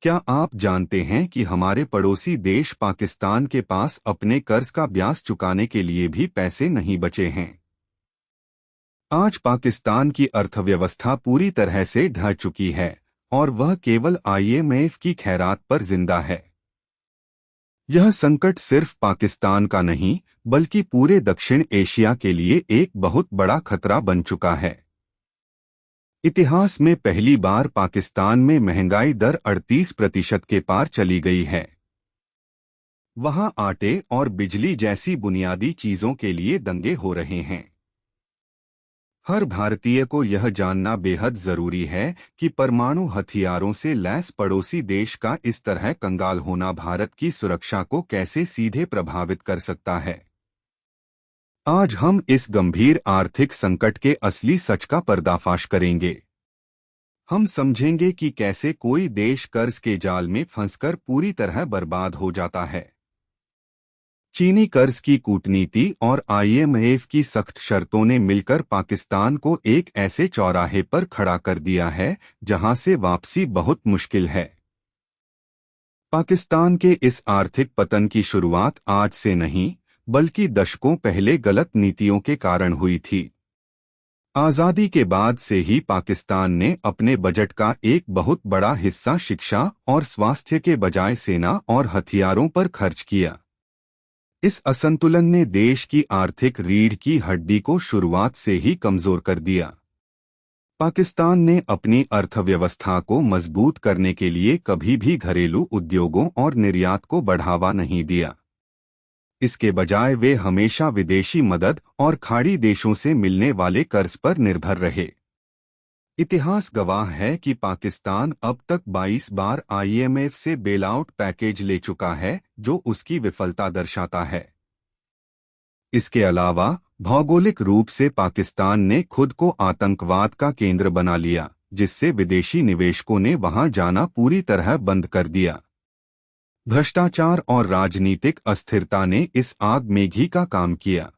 क्या आप जानते हैं कि हमारे पड़ोसी देश पाकिस्तान के पास अपने कर्ज का ब्याज चुकाने के लिए भी पैसे नहीं बचे हैं। आज पाकिस्तान की अर्थव्यवस्था पूरी तरह से ढह चुकी है और वह केवल IMF की खैरात पर जिंदा है। यह संकट सिर्फ पाकिस्तान का नहीं बल्कि पूरे दक्षिण एशिया के लिए एक बहुत बड़ा खतरा बन चुका है। इतिहास में पहली बार पाकिस्तान में महंगाई दर 38% के पार चली गई है। वहां आटे और बिजली जैसी बुनियादी चीजों के लिए दंगे हो रहे हैं। हर भारतीय को यह जानना बेहद जरूरी है कि परमाणु हथियारों से लैस पड़ोसी देश का इस तरह कंगाल होना भारत की सुरक्षा को कैसे सीधे प्रभावित कर सकता है। आज हम इस गंभीर आर्थिक संकट के असली सच का पर्दाफाश करेंगे। हम समझेंगे कि कैसे कोई देश कर्ज के जाल में फंसकर पूरी तरह बर्बाद हो जाता है। चीनी कर्ज की कूटनीति और IMF की सख्त शर्तों ने मिलकर पाकिस्तान को एक ऐसे चौराहे पर खड़ा कर दिया है जहां से वापसी बहुत मुश्किल है। पाकिस्तान के इस आर्थिक पतन की शुरुआत आज से नहीं बल्कि दशकों पहले गलत नीतियों के कारण हुई थी। आज़ादी के बाद से ही पाकिस्तान ने अपने बजट का एक बहुत बड़ा हिस्सा शिक्षा और स्वास्थ्य के बजाय सेना और हथियारों पर खर्च किया। इस असंतुलन ने देश की आर्थिक रीढ़ की हड्डी को शुरुआत से ही कमजोर कर दिया। पाकिस्तान ने अपनी अर्थव्यवस्था को मजबूत करने के लिए कभी भी घरेलू उद्योगों और निर्यात को बढ़ावा नहीं दिया। इसके बजाय वे हमेशा विदेशी मदद और खाड़ी देशों से मिलने वाले कर्ज पर निर्भर रहे। इतिहास गवाह है कि पाकिस्तान अब तक 22 बार IMF से बेलआउट पैकेज ले चुका है, जो उसकी विफलता दर्शाता है। इसके अलावा भौगोलिक रूप से पाकिस्तान ने खुद को आतंकवाद का केंद्र बना लिया, जिससे विदेशी निवेशकों ने वहां जाना पूरी तरह बंद कर दिया। भ्रष्टाचार और राजनीतिक अस्थिरता ने इस आग में घी का काम किया।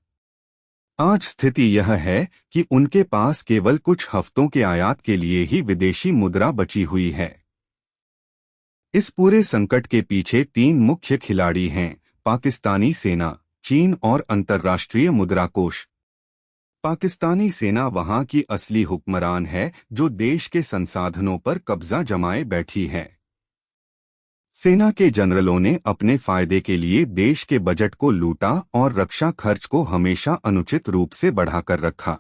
आज स्थिति यह है कि उनके पास केवल कुछ हफ्तों के आयात के लिए ही विदेशी मुद्रा बची हुई है। इस पूरे संकट के पीछे 3 मुख्य खिलाड़ी हैं: पाकिस्तानी सेना, चीन और अंतर्राष्ट्रीय मुद्रा कोष। पाकिस्तानी सेना वहां की असली हुक्मरान है, जो देश के संसाधनों पर कब्जा जमाए बैठी है। सेना के जनरलों ने अपने फायदे के लिए देश के बजट को लूटा और रक्षा खर्च को हमेशा अनुचित रूप से बढ़ाकर रखा।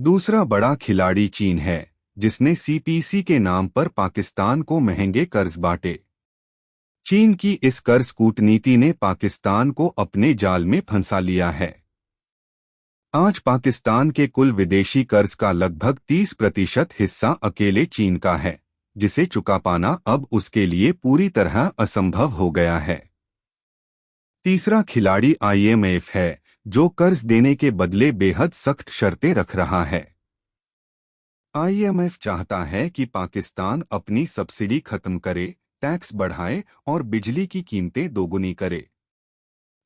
दूसरा बड़ा खिलाड़ी चीन है, जिसने CPC के नाम पर पाकिस्तान को महंगे कर्ज बांटे। चीन की इस कर्ज कूटनीति ने पाकिस्तान को अपने जाल में फंसा लिया है। आज पाकिस्तान के कुल विदेशी कर्ज का लगभग 30% हिस्सा अकेले चीन का है, जिसे चुका पाना अब उसके लिए पूरी तरह असंभव हो गया है। तीसरा खिलाड़ी IMF है, जो कर्ज देने के बदले बेहद सख्त शर्तें रख रहा है। IMF चाहता है कि पाकिस्तान अपनी सब्सिडी खत्म करे, टैक्स बढ़ाए और बिजली की कीमतें दोगुनी करे।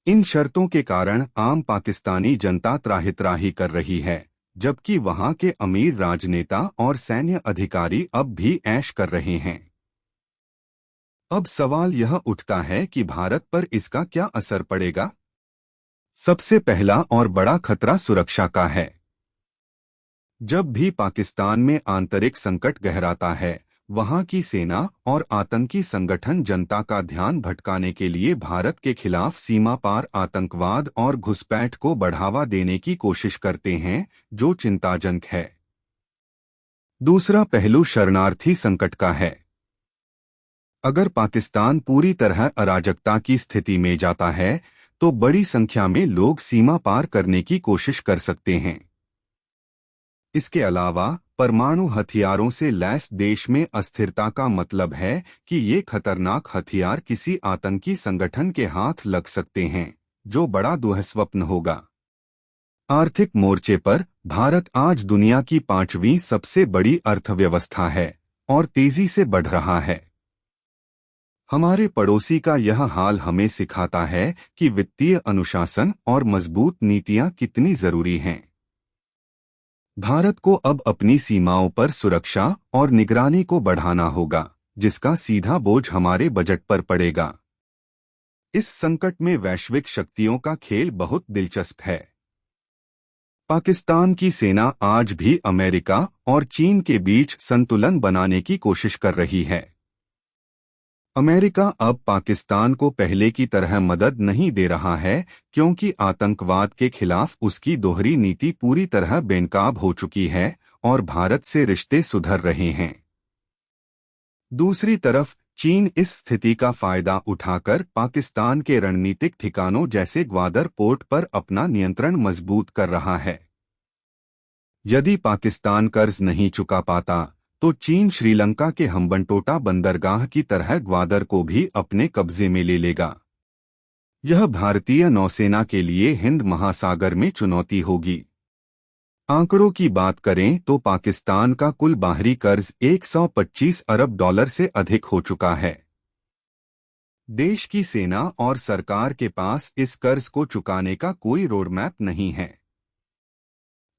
इन शर्तों के कारण आम पाकिस्तानी जनता त्राहि-त्राहि कर रही है, जबकि वहां के अमीर राजनेता और सैन्य अधिकारी अब भी ऐश कर रहे हैं। अब सवाल यह उठता है कि भारत पर इसका क्या असर पड़ेगा। सबसे पहला और बड़ा खतरा सुरक्षा का है। जब भी पाकिस्तान में आंतरिक संकट गहराता है, वहां की सेना और आतंकी संगठन जनता का ध्यान भटकाने के लिए भारत के खिलाफ सीमा पार आतंकवाद और घुसपैठ को बढ़ावा देने की कोशिश करते हैं, जो चिंताजनक है। दूसरा पहलू शरणार्थी संकट का है। अगर पाकिस्तान पूरी तरह अराजकता की स्थिति में जाता है, तो बड़ी संख्या में लोग सीमा पार करने की कोशिश कर सकते हैं। इसके अलावा परमाणु हथियारों से लैस देश में अस्थिरता का मतलब है कि ये खतरनाक हथियार किसी आतंकी संगठन के हाथ लग सकते हैं, जो बड़ा दुस्वप्न होगा। आर्थिक मोर्चे पर भारत आज दुनिया की 5वीं सबसे बड़ी अर्थव्यवस्था है और तेजी से बढ़ रहा है। हमारे पड़ोसी का यह हाल हमें सिखाता है कि वित्तीय अनुशासन और मजबूत नीतियां कितनी जरूरी हैं। भारत को अब अपनी सीमाओं पर सुरक्षा और निगरानी को बढ़ाना होगा, जिसका सीधा बोझ हमारे बजट पर पड़ेगा। इस संकट में वैश्विक शक्तियों का खेल बहुत दिलचस्प है। पाकिस्तान की सेना आज भी अमेरिका और चीन के बीच संतुलन बनाने की कोशिश कर रही है। अमेरिका अब पाकिस्तान को पहले की तरह मदद नहीं दे रहा है, क्योंकि आतंकवाद के खिलाफ उसकी दोहरी नीति पूरी तरह बेनकाब हो चुकी है और भारत से रिश्ते सुधर रहे हैं। दूसरी तरफ चीन इस स्थिति का फायदा उठाकर पाकिस्तान के रणनीतिक ठिकानों जैसे ग्वादर पोर्ट पर अपना नियंत्रण मजबूत कर रहा है। यदि पाकिस्तान कर्ज नहीं चुका पाता तो चीन श्रीलंका के हम्बनटोटा बंदरगाह की तरह ग्वादर को भी अपने कब्जे में ले लेगा। यह भारतीय नौसेना के लिए हिंद महासागर में चुनौती होगी। आंकड़ों की बात करें तो पाकिस्तान का कुल बाहरी कर्ज 125 अरब डॉलर से अधिक हो चुका है। देश की सेना और सरकार के पास इस कर्ज को चुकाने का कोई रोडमैप नहीं है।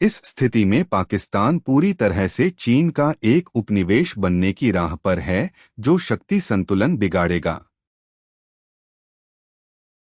इस स्थिति में पाकिस्तान पूरी तरह से चीन का एक उपनिवेश बनने की राह पर है, जो शक्ति संतुलन बिगाड़ेगा।